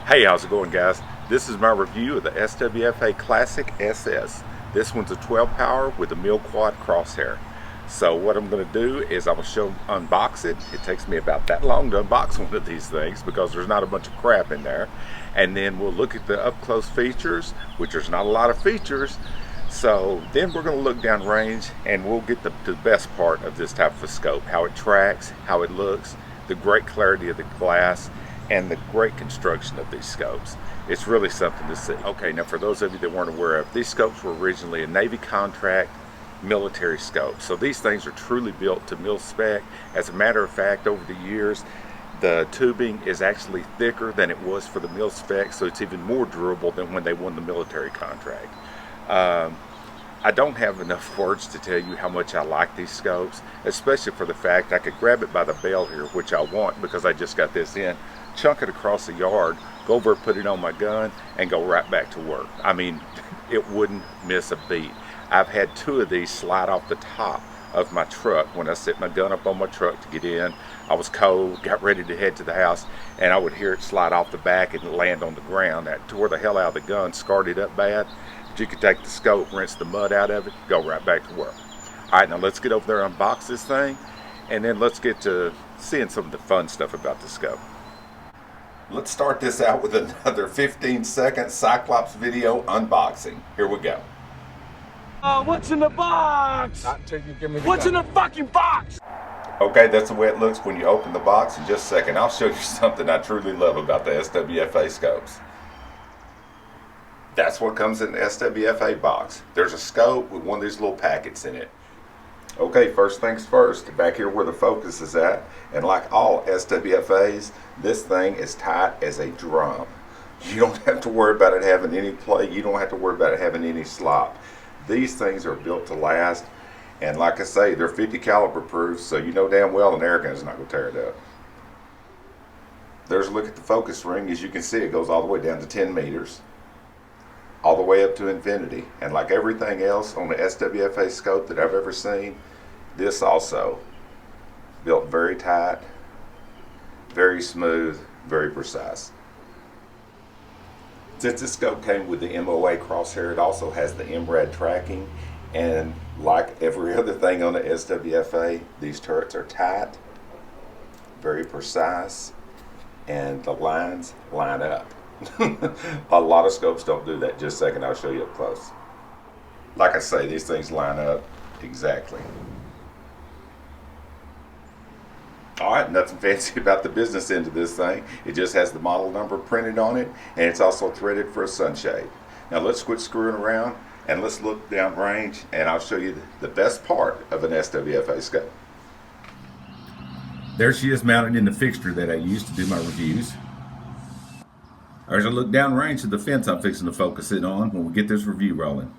Hey, how's it going, guys? This is my review of the SWFA Classic SS. This one's a 12 power with a mil quad crosshair. So what I'm going to do is I will unbox it. It takes me about that long to unbox one of these things because there's not a bunch of crap in there. And then we'll look at the up close features, which there's not a lot of features. So then we're going to look down range and we'll get to the best part of this type of a scope. How it tracks, how it looks, the great clarity of the glass, and the great construction of these scopes. It's really something to see. Okay, now for those of you that weren't aware of, these scopes were originally a Navy contract military scope. So these things are truly built to mil spec. As a matter of fact, over the years, the tubing is actually thicker than it was for the mil spec, so it's even more durable than when they won the military contract. I don't have enough words to tell you how much I like these scopes, especially for the fact I could grab it by the bell here, which I want because I just got this in, chunk it across the yard, go over, put it on my gun, and go right back to work. I mean, it wouldn't miss a beat. I've had two of these slide off the top of my truck when I set my gun up on my truck to get in. I was cold, got ready to head to the house, and I would hear it slide off the back and land on the ground. That tore the hell out of the gun, scarred it up bad. But you could take the scope, rinse the mud out of it, go right back to work. All right, now let's get over there and unbox this thing, and then let's get to seeing some of the fun stuff about the scope. Let's start this out with another 15-second Cyclops video unboxing. Here we go. What's in the box? Not until you give me the What's gun. in the fucking box? Okay, that's the way it looks when you open the box. In just a second, I'll show you something I truly love about the SWFA scopes. That's what comes in the SWFA box. There's a scope with one of these little packets in it. Okay, first things first, back here where the focus is at, and like all SWFAs, this thing is tight as a drum. You don't have to worry about it having any play. You don't have to worry about it having any slop. These things are built to last, and like I say, they're 50 caliber proof, so you know damn well an air gun is not going to tear it up. There's a look at the focus ring. As you can see, it goes all the way down to 10 meters. All the way up to infinity. And like everything else on the SWFA scope that I've ever seen, this also built very tight, very smooth, very precise. Since this scope came with the MOA crosshair, it also has the MRAD tracking, and like every other thing on the SWFA, these turrets are tight, very precise, and the lines line up. A lot of scopes don't do that. Just a second, I'll show you up close. Like I say, these things line up exactly. Alright, nothing fancy about the business end of this thing. It just has the model number printed on it, and it's also threaded for a sunshade. Now let's quit screwing around and let's look down range, and I'll show you the best part of an SWFA scope. There she is mounted in the fixture that I use to do my reviews. As I look down range to the fence I'm fixing to focus it on when we get this review rolling.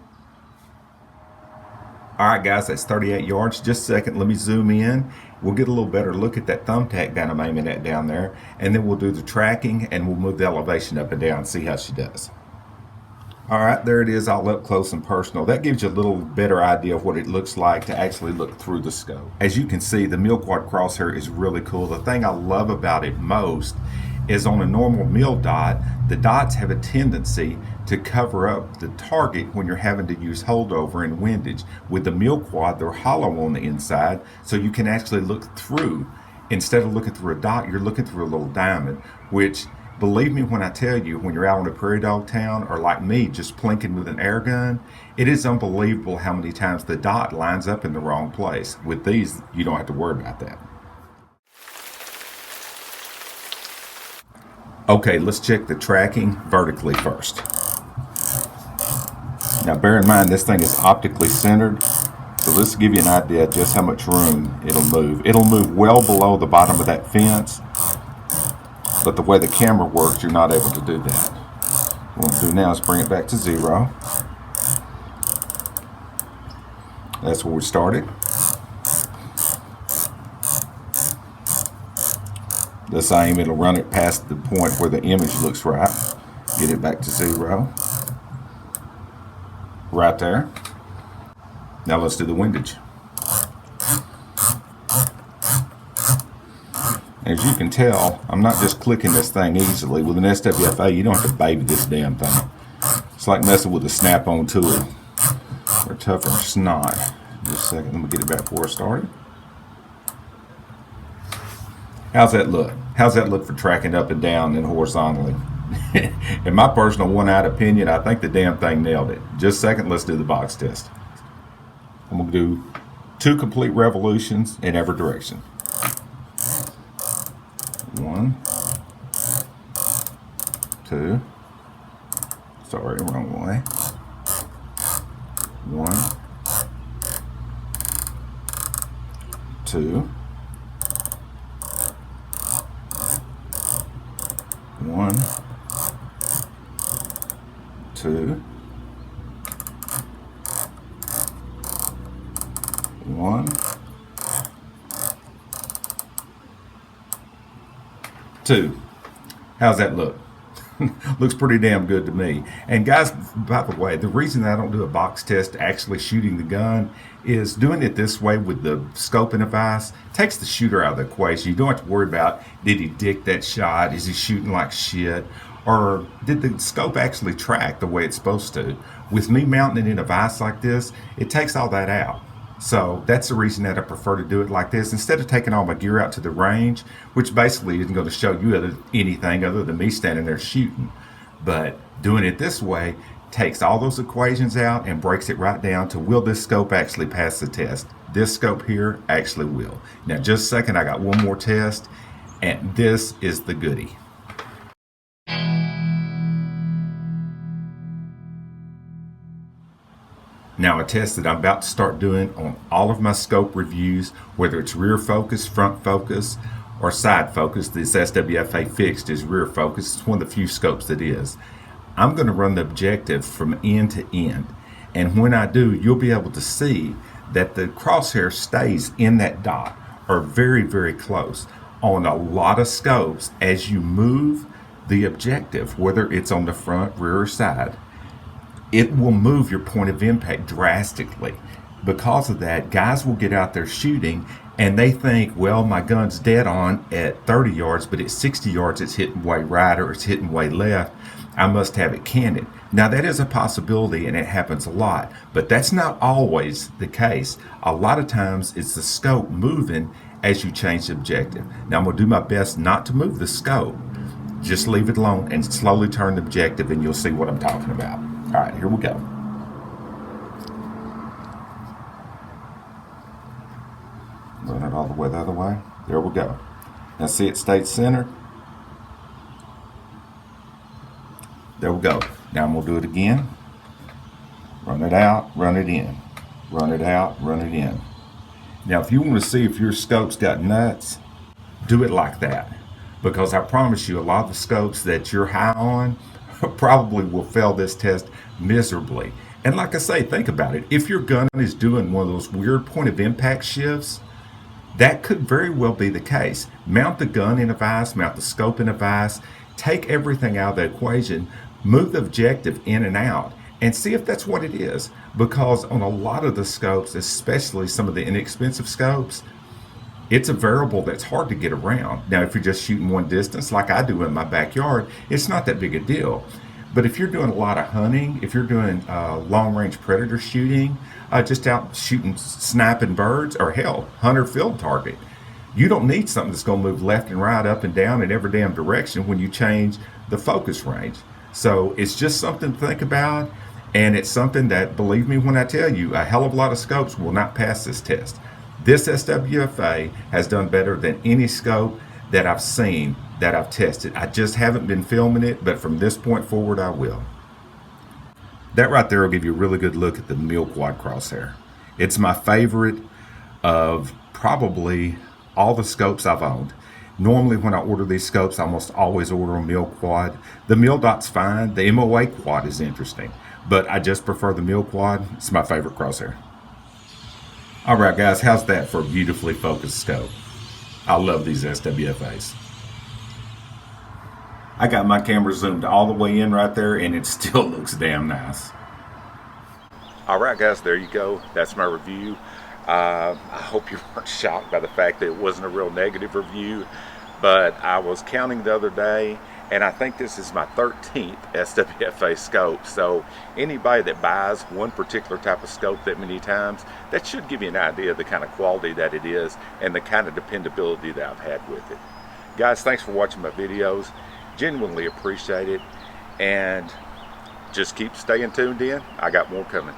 Alright guys, that's 38 yards. Just a second, let me zoom in. We'll get a little better look at that thumbtack down I'm aiming at down there, and then we'll do the tracking and we'll move the elevation up and down and see how she does. Alright, there it is all up close and personal. That gives you a little better idea of what it looks like to actually look through the scope. As you can see, the mil quad crosshair is really cool. The thing I love about it most is on a normal mil dot, the dots have a tendency to cover up the target when you're having to use holdover and windage. With the mil quad, they're hollow on the inside, so you can actually look through. Instead of looking through a dot, you're looking through a little diamond, which, believe me when I tell you, when you're out on a prairie dog town, or like me, just plinking with an air gun, it is unbelievable how many times the dot lines up in the wrong place. With these, you don't have to worry about that. Okay, let's check the tracking vertically first. Now bear in mind this thing is optically centered, so this will give you an idea of just how much room it'll move. It'll move well below the bottom of that fence, but the way the camera works, you're not able to do that. What we'll do now is bring it back to 0. That's where we started. The same, it'll run it past the point where the image looks right. Get it back to 0. Right there. Now let's do the windage. As you can tell, I'm not just clicking this thing easily. With an SWFA, you don't have to baby this damn thing. It's like messing with a snap-on tool. They're tougher than snot. Just a second, let me get it back before I started. How's that look? How's that look for tracking up and down and horizontally? In my personal one-eyed opinion, I think the damn thing nailed it. Just a second, let's do the box test. I'm going to do 2 complete revolutions in every direction. 1, 2. Sorry, wrong way. 1, 2. 1, 2. 1, 2. How's that look? Looks pretty damn good to me. And guys, by the way, the reason I don't do a box test actually shooting the gun is doing it this way with the scope and device takes the shooter out of the equation. You don't have to worry about, did he dick that shot? Is he shooting like shit? Or did the scope actually track the way it's supposed to? With me mounting it in a vise like this, it takes all that out. So that's the reason that I prefer to do it like this. Instead of taking all my gear out to the range, which basically isn't going to show you anything other than me standing there shooting. But doing it this way takes all those equations out and breaks it right down to, will this scope actually pass the test? This scope here actually will. Now just a second, I got one more test, and this is the goodie. Now, a test that I'm about to start doing on all of my scope reviews, whether it's rear focus, front focus, or side focus. This SWFA fixed is rear focus. It's one of the few scopes that is. I'm going to run the objective from end to end. And when I do, you'll be able to see that the crosshair stays in that dot, or very, very close. On a lot of scopes, as you move the objective, whether it's on the front, rear, or side, it will move your point of impact drastically. Because of that, guys will get out there shooting and they think, well, my gun's dead on at 30 yards, but at 60 yards it's hitting way right or it's hitting way left. I must have it canted. Now that is a possibility and it happens a lot, but that's not always the case. A lot of times it's the scope moving as you change the objective. Now I'm going to do my best not to move the scope. Just leave it alone and slowly turn the objective and you'll see what I'm talking about. All right, here we go. Run it all the way the other way. There we go. Now see it stayed centered? There we go. Now I'm going to do it again. Run it out, run it in. Run it out, run it in. Now if you want to see if your scope's got nuts, do it like that. Because I promise you, a lot of the scopes that you're high on probably will fail this test miserably. And like I say, think about it. If your gun is doing one of those weird point of impact shifts, that could very well be the case. Mount the gun in a vise, mount the scope in a vise, take everything out of the equation, move the objective in and out, and see if that's what it is. Because on a lot of the scopes, especially some of the inexpensive scopes, it's a variable that's hard to get around. Now, if you're just shooting one distance like I do in my backyard, it's not that big a deal. But if you're doing a lot of hunting, if you're doing long-range predator shooting, just out shooting, sniping birds, or hell, hunter field target, you don't need something that's going to move left and right, up and down in every damn direction when you change the focus range. So it's just something to think about, and it's something that, believe me when I tell you, a hell of a lot of scopes will not pass this test. This SWFA has done better than any scope that I've seen, that I've tested. I just haven't been filming it, but from this point forward I will. That right there will give you a really good look at the mil quad crosshair. It's my favorite of probably all the scopes I've owned. Normally when I order these scopes, I almost always order a mil quad. The mil dot's fine, the MOA quad is interesting, but I just prefer the mil quad. It's my favorite crosshair. All right, guys, how's that for a beautifully focused scope? I love these SWFAs. I got my camera zoomed all the way in right there, and it still looks damn nice. All right, guys, there you go. That's my review. I hope you weren't shocked by the fact that it wasn't a real negative review. But I was counting the other day, and I think this is my 13th SWFA scope. So anybody that buys one particular type of scope that many times, that should give you an idea of the kind of quality that it is and the kind of dependability that I've had with it. Guys, thanks for watching my videos. Genuinely appreciate it, and just keep staying tuned in. I got more coming.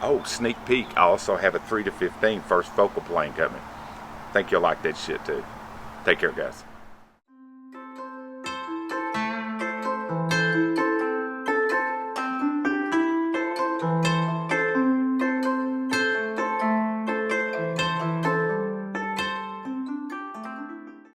Oh, sneak peek, I also have a 3 to 15 first focal plane coming. Think you'll like that shit too. Take care, guys.